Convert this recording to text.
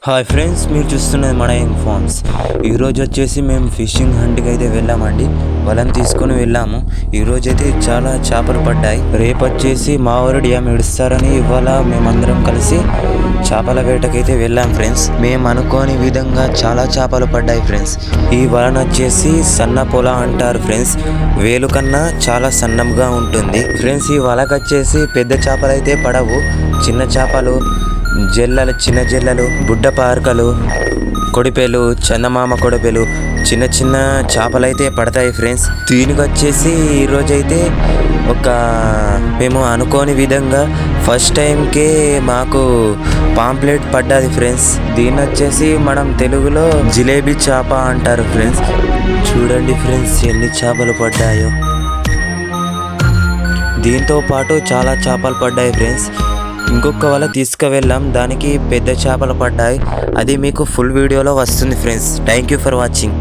Hi friends, మీరు చూస్తున్నది మన ఫార్మ్స్. ఈరోజు వచ్చేసి మేము ఫిషింగ్ హంట్కి అయితే వెళ్ళామండి. వలను తీసుకొని వెళ్ళాము. ఈరోజు అయితే చాలా చేపలు పడ్డాయి. రేపు వచ్చేసి మా ఊరు డ్యామ్ ఇడుస్తారని ఇవాళ మేమందరం కలిసి చేపల వేటకైతే వెళ్ళాం ఫ్రెండ్స్. మేము అనుకోని విధంగా చాలా చేపలు పడ్డాయి ఫ్రెండ్స్. ఈ వలన వచ్చేసి సన్న పొల అంటారు ఫ్రెండ్స్. వేలు కన్నా చాలా సన్నంగా ఉంటుంది ఫ్రెండ్స్. ఈ వలకు వచ్చేసి పెద్ద చేపలు అయితే పడవు. చిన్న చేపలు, జల్లలు, చిన్న జల్లలు, బుడ్డ పార్కలు, కొడిపేలు, చందమామ కొడిపేలు, చిన్న చిన్న చేపలు అయితే పడతాయి ఫ్రెండ్స్. దీనికి వచ్చేసి ఈరోజైతే మేము అనుకోని విధంగా ఫస్ట్ టైంకే మాకు పాంప్లెట్ పడ్డది ఫ్రెండ్స్. దీన్ని వచ్చేసి మనం తెలుగులో జిలేబీ చేప అంటారు ఫ్రెండ్స్. చూడండి ఫ్రెండ్స్ ఎన్ని చేపలు పడ్డాయో. దీంతో పాటు చాలా చేపలు పడ్డాయి ఫ్రెండ్స్. ఇంకొక వల తీసుకువెళ్ళాం, దానికి పెద్ద చేపలు పడ్డాయి. అది మీకు ఫుల్ వీడియోలో వస్తుంది friends. Thank you for watching.